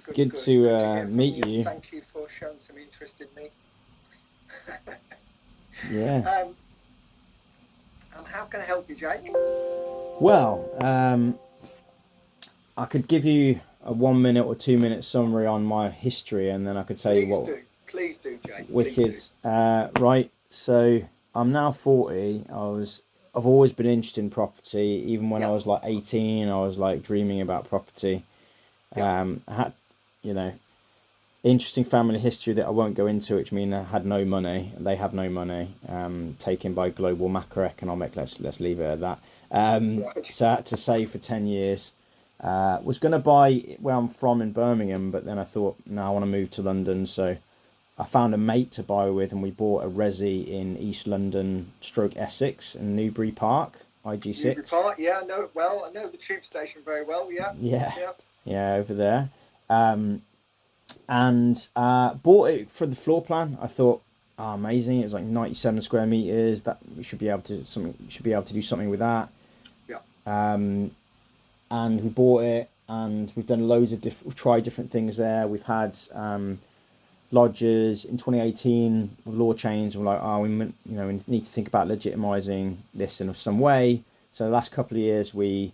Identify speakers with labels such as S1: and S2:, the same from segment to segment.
S1: Good
S2: Good
S1: to
S2: to hear from
S1: meet
S2: you, and
S1: you.
S2: thank you for showing some interest in me.
S1: Yeah.
S2: um, how can I help you, Jake?
S1: Well, I could give you a 1 minute or 2 minute summary on my history, and then I could tell you what
S2: Please do, Jake. Please do.
S1: wicked. Right. So I'm now 40. I've always been interested in property. Even when I
S2: Yep,
S1: was like 18, I was like dreaming about property.
S2: yep.
S1: I had, you know, interesting family history that I won't go into, which mean I had no money. They have no money, taken by global macroeconomic. Let's leave it at that.
S2: Right.
S1: So I had to save for 10 years. Was going to buy where I'm from in Birmingham, but then I thought, no, I want to move to London. So I found a mate to buy with, and we bought a resi in East London, stroke Essex, in Newbury Park,
S2: Newbury
S1: IG6.
S2: Park. Yeah, I know it well. I know the tube station very well. Yeah,
S1: Yeah,
S2: yeah.
S1: yeah, over there. Um, and bought it for the floor plan. I thought, oh, amazing! It was like 97 square meters. That we should be able to something. Should be able to do something with that.
S2: Yeah.
S1: And we bought it, and we've done loads of different. We've tried different things there. We've had lodgers in 2018. Law change. We're like, oh, we need to think about legitimizing this in some way. So the last couple of years, we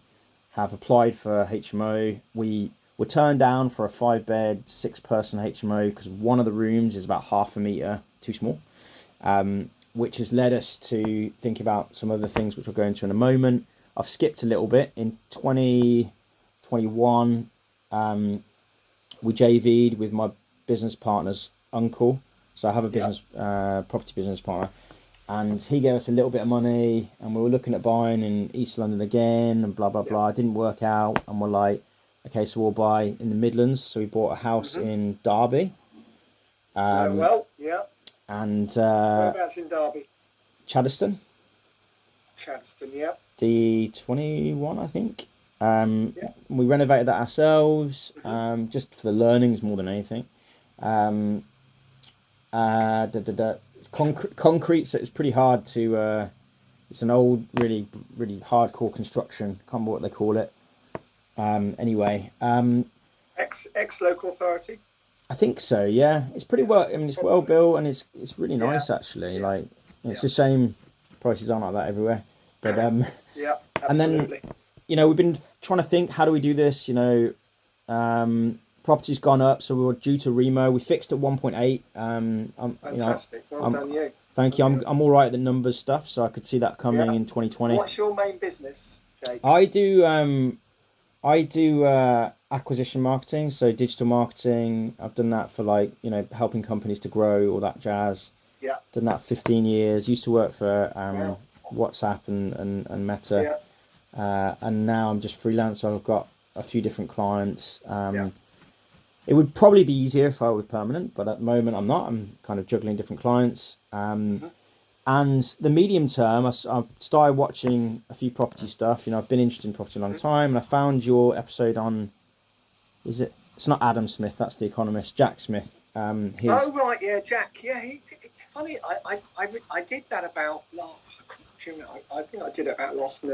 S1: have applied for HMO. We were turned down for a 5 bed, 6 person HMO because one of the rooms is about half a meter too small, which has led us to think about some other things which we'll go into in a moment. I've skipped a little bit. In 2021, we JV'd with my business partner's uncle. So I have a
S2: Yeah.
S1: property business partner, and he gave us a little bit of money, and we were looking at buying in East London again, and blah blah
S2: Yeah.
S1: blah. It didn't work out, and we're like, okay, so we'll buy in the Midlands. So we bought a house
S2: Mhm.
S1: in Derby,
S2: No, well, yeah.
S1: and
S2: Whereabouts in Derby?
S1: Chaddeston,
S2: Chadston. Yeah.
S1: D21, I think.
S2: Yeah.
S1: We renovated that ourselves,
S2: Mhm.
S1: just for the learnings more than anything. Um, da, da, da. Concrete, so it's pretty hard to. It's an old, really, really hardcore construction. Can't remember what they call it. Anyway,
S2: Ex local authority.
S1: I think so. Yeah, it's pretty
S2: Yeah.
S1: well. I mean, it's well
S2: Probably.
S1: built, and it's really
S2: Yeah.
S1: nice actually.
S2: Yeah.
S1: Like, it's
S2: Yeah.
S1: a shame prices aren't like that everywhere. But
S2: Yeah.
S1: and then
S2: Absolutely.
S1: we've been trying to think, how do we do this? Property's gone up, so we were due to remo. We fixed at 1.8.
S2: Fantastic. Well
S1: I'm
S2: done, you.
S1: thank
S2: Well
S1: you.
S2: done.
S1: I'm all right at the numbers stuff, so I could see that coming
S2: Yeah.
S1: in 2020.
S2: What's your main business, Jake?
S1: I do acquisition marketing, so digital marketing. I've done that for, like, helping companies to grow, all that jazz.
S2: Yeah.
S1: Done that 15 years. Used to work for
S2: Wow.
S1: WhatsApp and Meta,
S2: Yeah.
S1: and now I'm just freelance. So I've got a few different clients.
S2: Yeah.
S1: It would probably be easier if I were permanent, but at the moment I'm not. I'm kind of juggling different clients.
S2: Hmm.
S1: And the medium term, I've started watching a few property stuff. I've been interested in property a long
S2: Hmm.
S1: time, and I found your episode on. Is it? It's not Adam Smith. That's the economist. Jack Smith. His.
S2: Oh right, yeah, Jack. Yeah, it's funny. I did that about last. I think I did it about last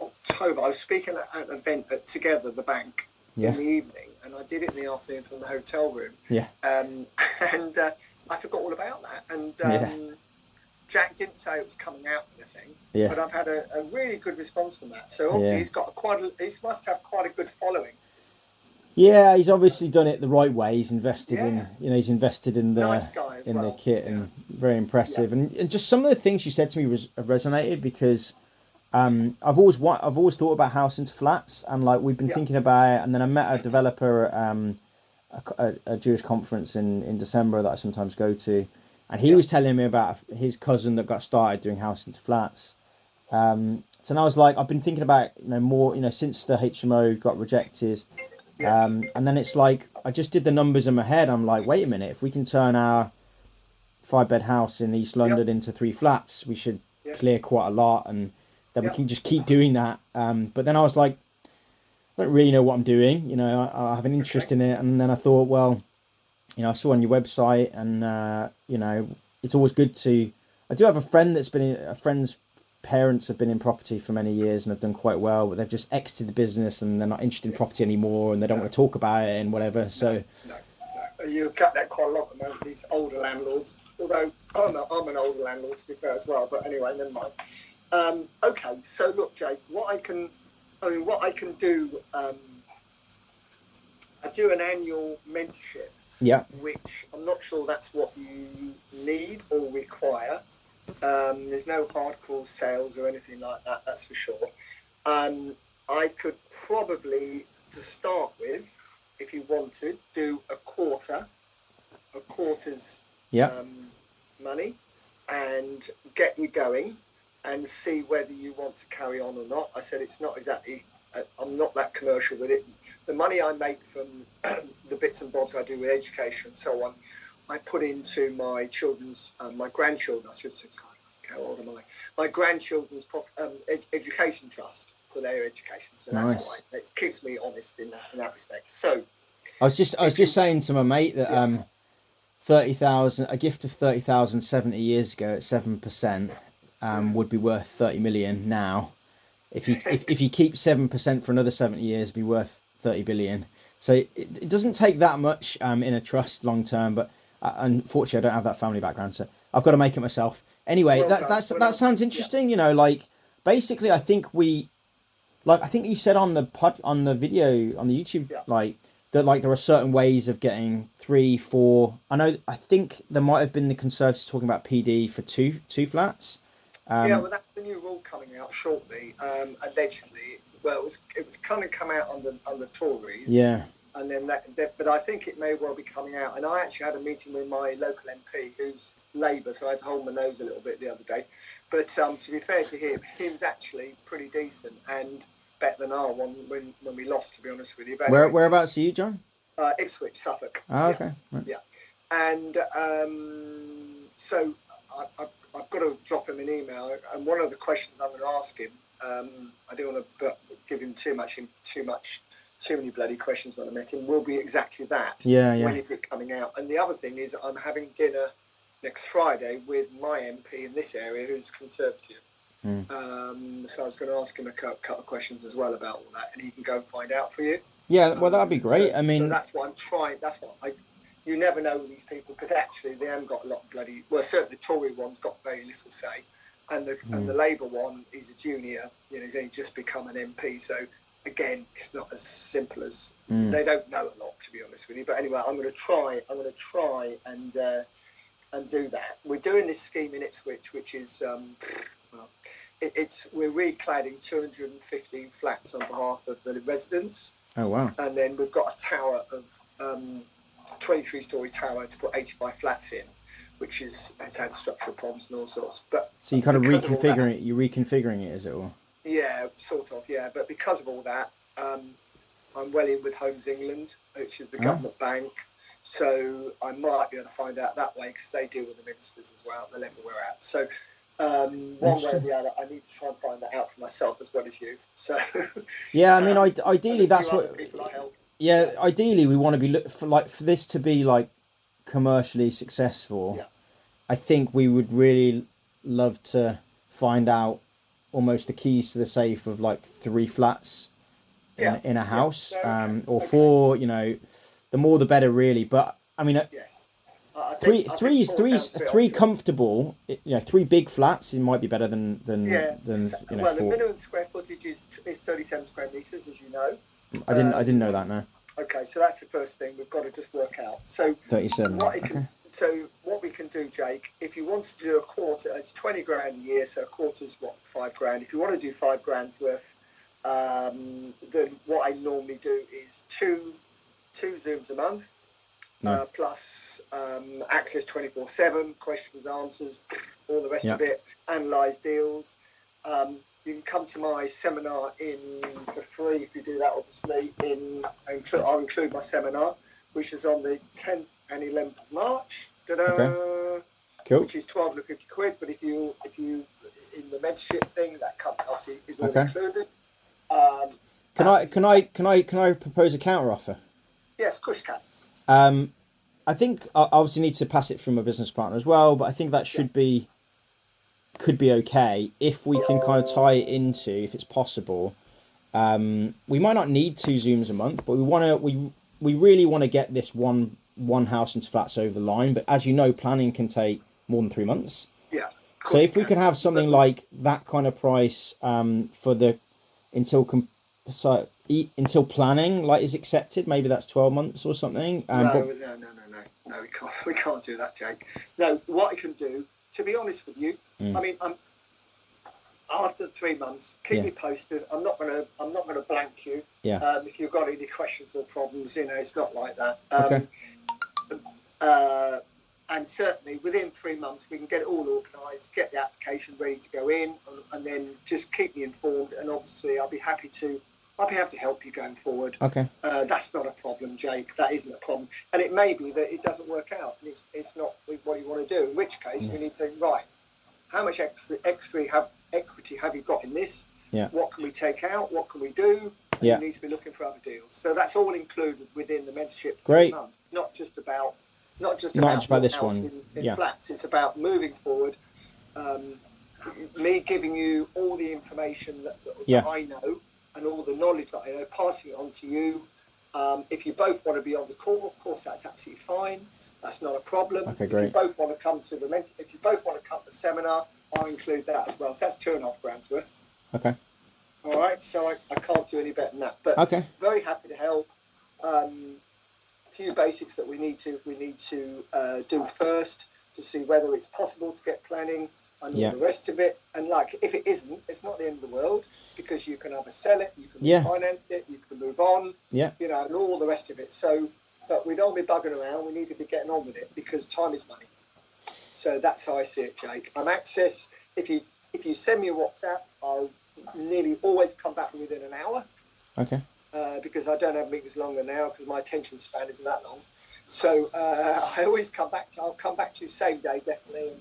S2: October. I was speaking at an event at Together, the bank, in
S1: Yeah.
S2: the evening, and I did it in the afternoon from the hotel room.
S1: Yeah.
S2: And I forgot all about that. And
S1: Yeah.
S2: Jack didn't say it was coming out or anything,
S1: Yeah.
S2: but I've had a really good response from that. So obviously
S1: Yeah.
S2: he's got he must have quite a good following.
S1: Yeah, he's obviously done it the right way. He's invested
S2: Yeah,
S1: he's invested in
S2: nice guy as
S1: the
S2: well.
S1: kit,
S2: Yeah,
S1: and very
S2: yeah,
S1: impressive. And just some of the things you said to me resonated, because I've always thought about house into flats, and like we've been
S2: yeah,
S1: thinking about it. And then I met a developer at a Jewish conference in December that I sometimes go to, and he
S2: yeah,
S1: was telling me about his cousin that got started doing house into flats. So now I was like, I've been thinking about, more, since the HMO got rejected.
S2: yes,
S1: And then it's like, I just did the numbers in my head. I'm like, wait a minute, if we can turn our 5 bed house in East
S2: yep,
S1: London into 3 flats, we should
S2: yes,
S1: clear quite a lot, and then we
S2: yep,
S1: can just keep doing that. But then I was like, I don't really know what I'm doing. I have an
S2: okay,
S1: interest in it. And then I thought, well, I saw on your website, and, it's always good to. I do have a friend that's been a friend's parents have been in property for many years and have done quite well, but they've just exited the business and they're not interested in property anymore and they don't want to talk about it and whatever. So
S2: no. You get that quite a lot at the moment, these older landlords, although I'm an older landlord, to be fair, as well, but anyway, never mind. Okay, so look, Jake, what I can do, I do an annual mentorship,
S1: yeah,
S2: which I'm not sure that's what you need or require. There's no hardcore sales or anything like that, that's for sure. I could probably, to start with, if you wanted, do a quarter's money, and get you going and see whether you want to carry on or not. I said it's not exactly, I'm not that commercial with it. The money I make from the bits and bobs I do with education and so on, I put into my children's, my grandchildren, I should say, how old am I? My grandchildren's education trust for their education. So that's
S1: nice.
S2: why it keeps me honest in that respect. So
S1: I was just saying to my mate that 30,000, a gift of 30,000 70 years ago at 7% would be worth 30 million now. If you keep 7% for another 70 years, it'd be worth 30 billion. So it doesn't take that much in a trust long term, but unfortunately I don't have that family background, so I've got to make it myself. Anyway, that sounds interesting. You know, like basically I think I think you said on the video on the YouTube, like that, like there are certain ways of getting 3, 4. I think there might have been the Conservatives talking about PD for two flats.
S2: Well, that's the new rule coming out shortly. Allegedly, well, it was kind of come out on the Tories.
S1: Yeah.
S2: And then but I think it may well be coming out. And I actually had a meeting with my local MP, who's Labour, so I had to hold my nose a little bit the other day. But to be fair to him, he was actually pretty decent and better than our one when we lost, to be honest with you. But anyway,
S1: whereabouts are you, John?
S2: Ipswich, Suffolk.
S1: Oh, okay.
S2: Right. Yeah. And so I've got to drop him an email. And one of the questions I'm going to ask him, I don't want to give him too many bloody questions when I met him, will be exactly that.
S1: Yeah.
S2: When is it coming out? And the other thing is I'm having dinner next Friday with my MP in this area who's Conservative. So I was going to ask him a couple of questions as well about all that, and he can go and find out for you.
S1: Yeah, well, that'd be great.
S2: So that's what I'm trying. You never know with these people, because actually they haven't got a lot of bloody. Well, certainly the Tory one's got very little say, and the Labour one is a junior. You know, he's only just become an MP. So again, it's not as simple as they don't know a lot, to be honest with you. But anyway, I'm going to try and do that. We're doing this scheme in Ipswich, which is we're recladding 215 flats on behalf of the residents.
S1: Oh wow!
S2: And then we've got a tower of 23-story tower to put 85 flats in, which has had structural problems and all sorts. But
S1: so you kind of reconfiguring it. You're reconfiguring it, is it all?
S2: Yeah, sort of. Yeah, but because of all that, I'm well in with Homes England, which is the government bank. So I might be able to find out that way, because they deal with the ministers as well at the level we're at. So one way or the other, I need to try and find that out for myself as well as you. So
S1: yeah, I mean, ideally that's what. Yeah, ideally we want to be for this to be like commercially successful.
S2: Yeah.
S1: I think we would really love to find out almost the keys to the safe of like 3 flats in a house, or 4. You know, the more the better, really. But I mean,
S2: yes.
S1: Three comfortable. You know, 3 big flats. It might be better than
S2: well,
S1: 4.
S2: the minimum square footage is 37 square meters, as you know.
S1: I didn't know that. No.
S2: Okay, so that's the first thing we've got to just work out. So
S1: 37.
S2: So what we can do, Jake, if you want to do a quarter, it's 20 grand a year, so a quarter's what, 5 grand. If you want to do 5 grand's worth, then what I normally do is two Zooms a month, plus access 24/7, questions, answers, all the rest of it, analyse deals. You can come to my seminar for free if you do that, obviously. I'll include my seminar, which is on the 10th and 11th of March.
S1: Cool.
S2: Which is 1,250 quid. But if you in the mentorship thing, that obviously is all included.
S1: Can I propose a counter offer?
S2: Yes, of course you can.
S1: I think I obviously need to pass it through my business partner as well, but I think that should be could be okay if we can kind of tie it into, if it's possible. We might not need 2 Zooms a month, but we really want to get this one house into flats over the line. But as you know, planning can take more than 3 months.
S2: Yeah.
S1: So if we could have something like that kind of price for the until planning like is accepted, maybe that's 12 months or something.
S2: No, we can't do that, Jake. No, what I can do, to be honest with you, I mean, after 3 months, keep me posted. I'm not gonna blank you.
S1: Yeah.
S2: If you've got any questions or problems, it's not like that.
S1: Okay.
S2: And certainly within 3 months, we can get it all organised, get the application ready to go in, and then just keep me informed. And obviously, I'll be happy to help you going forward.
S1: Okay.
S2: That's not a problem, Jake. That isn't a problem. And it may be that it doesn't work out, and it's not what you want to do. In which case, we need to think, right, how much equity have you got in this?
S1: Yeah.
S2: What can we take out? What can we do? And you need to be looking for other deals. So that's all included within the mentorship.
S1: Great.
S2: 3 months. Not just about
S1: this one.
S2: In flats. It's about moving forward. Me giving you all the information that I know and all the knowledge that I know, passing it on to you. If you both want to be on the call, of course, that's absolutely fine. That's not a problem.
S1: Okay, great.
S2: If you both want to come to the seminar, I'll include that as well. So that's $2.5 worth.
S1: Okay.
S2: All right. So I can't do any better than that. But
S1: okay.
S2: Very happy to help. Few basics that we need to do first to see whether it's possible to get planning and all the rest of it. And if it isn't, it's not the end of the world, because you can either sell it, you can refinance it, you can move on, and all the rest of it. So, but we don't be bugging around. We need to be getting on with it, because time is money. So that's how I see it, Jake. I'm Access. If you send me a WhatsApp, I'll nearly always come back within an hour.
S1: Okay.
S2: Because I don't have meetings longer now, because my attention span isn't that long. So I always come back to you same day, definitely.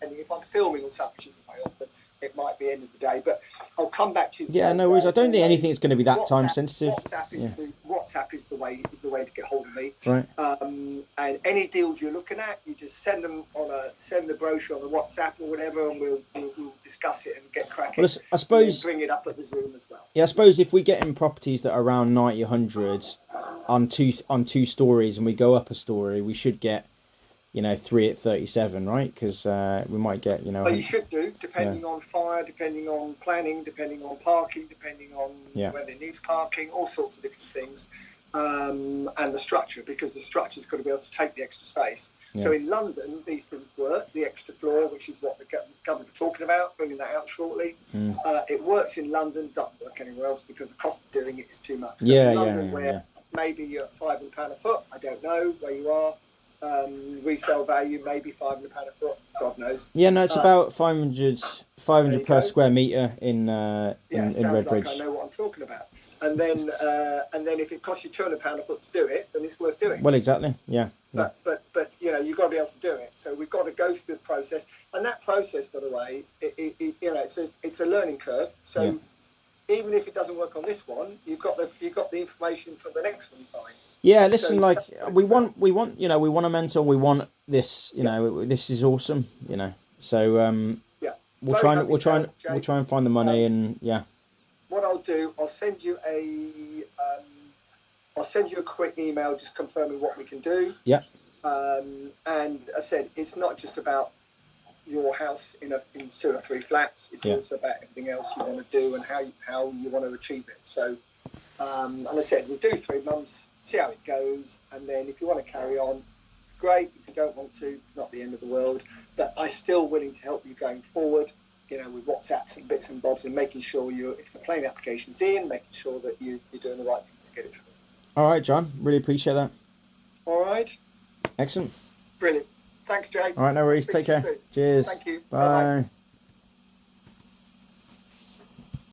S2: And if I'm filming or something, which isn't very often, it might be end of the day. But I'll come back to you.
S1: Yeah, no worries. I don't think anything's going to be that time sensitive.
S2: WhatsApp is the way to get hold of me.
S1: Right.
S2: And any deals you're looking at, you just send the brochure on the WhatsApp or whatever, and we'll discuss it and get cracking.
S1: Well, I suppose
S2: bring it up at the Zoom as well.
S1: Yeah, I suppose if we get in properties that are around 90, 100 on two stories, and we go up a story, we should get 3 at 37, right? Because we might get
S2: Well, you should do, depending on fire, depending on planning, depending on parking, depending on whether it needs parking, all sorts of different things, and the structure, because the structure's got to be able to take the extra space. So in London, these things work. The extra floor, which is what the government are talking about, bringing that out shortly. It works in London, doesn't work anywhere else, because the cost of doing it is too much. So in London, where maybe you're at £500 a foot, I don't know where you are. Resale value maybe £500 a foot, God knows.
S1: Yeah, no, it's about 500 per square metre in Redbridge.
S2: Like I know what I'm talking about. And then if it costs you £200 a foot to do it, then it's worth doing.
S1: Well, exactly, yeah.
S2: But you've got to be able to do it. So we've got to go through the process, and that process, by the way, it's a learning curve. So even if it doesn't work on this one, you've got the information for the next one. Fine.
S1: Yeah, listen, we want a mentor. We want this. This is awesome. So we'll try and find the money and
S2: What I'll do, I'll send you a quick email just confirming what we can do.
S1: Yeah.
S2: And I said it's not just about your house in 2 or 3 flats. It's also about everything else you want to do and how you want to achieve it. So, and I said we'll do 3 months. See how it goes, and then if you want to carry on, great. If you don't want to, not the end of the world. But I'm still willing to help you going forward, with WhatsApps and bits and bobs, and making sure if the planning application's in, making sure that you're doing the right things to get it through.
S1: All right, John. Really appreciate that.
S2: All right.
S1: Excellent.
S2: Brilliant. Thanks, Jay.
S1: All right, no worries. Take care.
S2: Soon.
S1: Cheers.
S2: Thank you.
S1: Bye.
S2: Bye-bye.